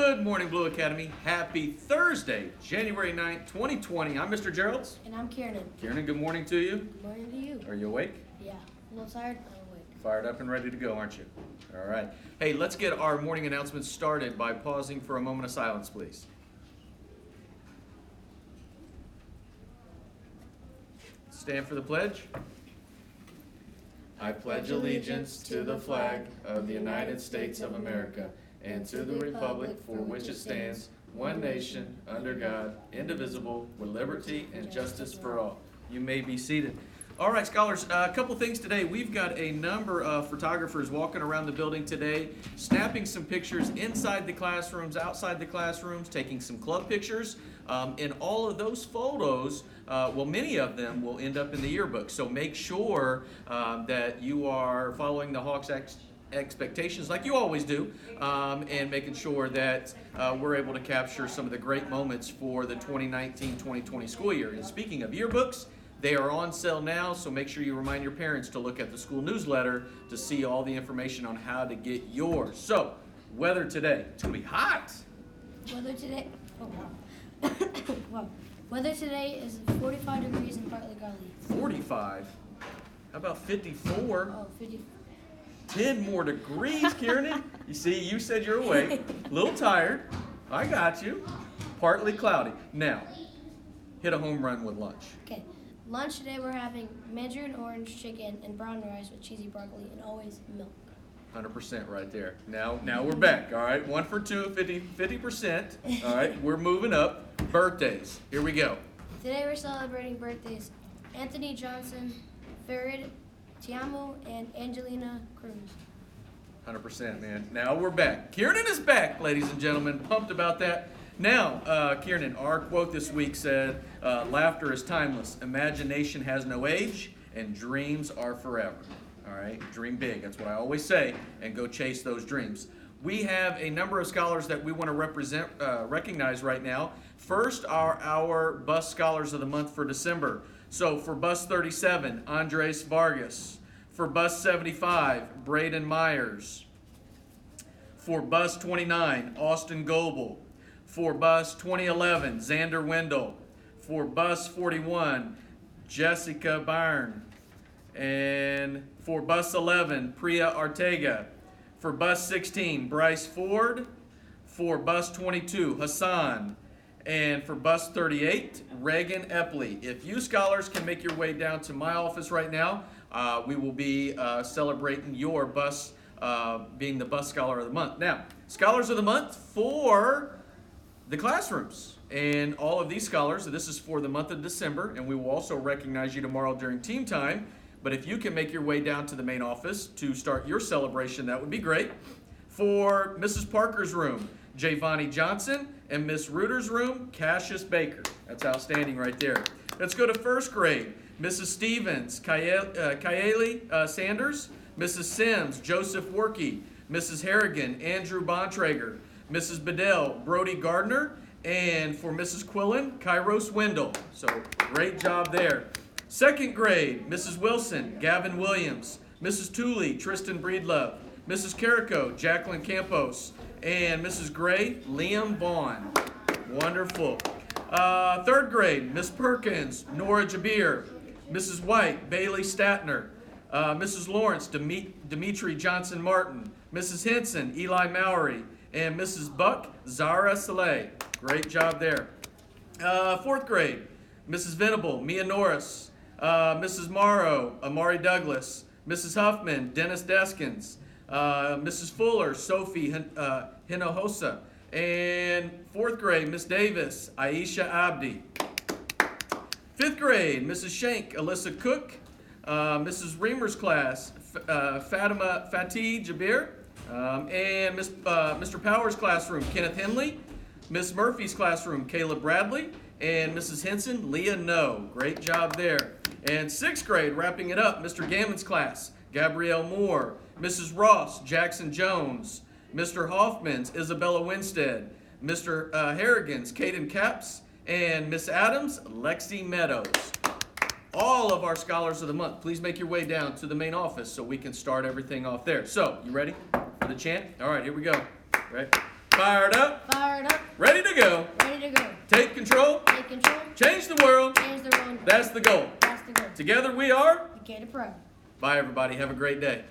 Good morning, Blue Academy. Happy Thursday, January 9th, 2020. I'm Mr. Geralds. And I'm Kieran. Kieran, good morning to you. Good morning to you. Are you awake? Yeah. A little tired, but I'm awake. Fired up and ready to go, aren't you? All right. Hey, let's get our morning announcements started by pausing for a moment of silence, please. Stand for the pledge. I pledge allegiance to the flag of the United States of America and to the republic for which it stands, one nation, under God, indivisible, with liberty and justice for all. You may be seated. All right, scholars, a couple things today. We've got a number of photographers walking around the building today, snapping some pictures inside the classrooms, outside the classrooms, taking some club pictures. And all of those photos, many of them will end up in the yearbook. So make sure that you are following the Hawks expectations like you always do, and making sure that we're able to capture some of the great moments for the 2019-2020 school year. And speaking of yearbooks, they are on sale now, so make sure you remind your parents to look at the school newsletter to see all the information on how to get yours. So, weather today. It's going to be hot. Weather today, weather today is 45 degrees and partly cloudy. 45? How about 54? Oh, 50. 10 more degrees, Kieran. You see, you said you're awake. A little tired. I got you. Partly cloudy. Now, hit a home run with lunch. Okay. Lunch today we're having mandarin orange chicken and brown rice with cheesy broccoli and always milk. 100% right there. Now we're back, all right? 1 for 2, 50%. All right, we're moving up. Birthdays. Here we go. Today we're celebrating birthdays Anthony Johnson, Farid Tiamo, and Angelina Cruz. 100%, man. Now we're back. Kieran is back, ladies and gentlemen. Pumped about that. Now, Kieran, our quote this week said, laughter is timeless, imagination has no age, and dreams are forever. All right, dream big. That's what I always say, and go chase those dreams. We have a number of scholars that we want to recognize right now. First are our Bus Scholars of the Month for December. So for Bus 37, Andres Vargas. For Bus 75, Braden Myers. For Bus 29, Austin Goebel. For Bus 2011, Xander Wendell. For Bus 41, Jessica Byrne. And for Bus 11, Priya Artega. For Bus 16, Bryce Ford. For Bus 22, Hassan. And for Bus 38, Reagan Epley. If you scholars can make your way down to my office right now, we will be celebrating your bus being the Bus Scholar of the Month. Now, Scholars of the Month for the classrooms. And all of these scholars, this is for the month of December, and we will also recognize you tomorrow during team time. But if you can make your way down to the main office to start your celebration, that would be great. For Mrs. Parker's room, Javani Johnson, and Miss Reuter's room, Cassius Baker. That's outstanding right there. Let's go to first grade. Mrs. Stevens, Kaylee Sanders, Mrs. Sims, Joseph Workey, Mrs. Harrigan, Andrew Bontrager, Mrs. Bedell, Brody Gardner, and for Mrs. Quillen, Kairos Wendell. So great job there. Second grade, Mrs. Wilson, Gavin Williams, Mrs. Tooley, Tristan Breedlove, Mrs. Carrico, Jacqueline Campos, and Mrs. Gray, Liam Vaughn. Wonderful. Third grade, Miss Perkins, Nora Jabir, Mrs. White, Bailey Statner, Mrs. Lawrence, Dimitri Johnson Martin, Mrs. Henson, Eli Mowry, and Mrs. Buck, Zara Saleh. Great job there. Fourth grade, Mrs. Venable, Mia Norris, Mrs. Morrow, Amari Douglas, Mrs. Huffman, Dennis Deskins, Mrs. Fuller, Sophie Hinojosa, and fourth grade, Miss Davis, Aisha Abdi. Fifth grade, Mrs. Shank, Alyssa Cook, Mrs. Reamer's class, Fatima Fatih Jabir, and Mr. Powers' classroom, Kenneth Henley, Miss Murphy's classroom, Caleb Bradley, and Mrs. Henson, Leah No. Great job there. And sixth grade, wrapping it up, Mr. Gammon's class, Gabrielle Moore, Mrs. Ross, Jackson Jones, Mr. Hoffman's, Isabella Winstead, Mr. Harrigan's, Caden Caps, and Miss Adams, Lexi Meadows. All of our Scholars of the Month, please make your way down to the main office so we can start everything off there. So, you ready for the chant? All right, here we go. Right? Fired up, fired up, ready to go. ready to go. Take control, Take control, change the world. change the world. That's the goal. That's the goal. Together we are. Decatur Pro. Bye, everybody. Have a great day.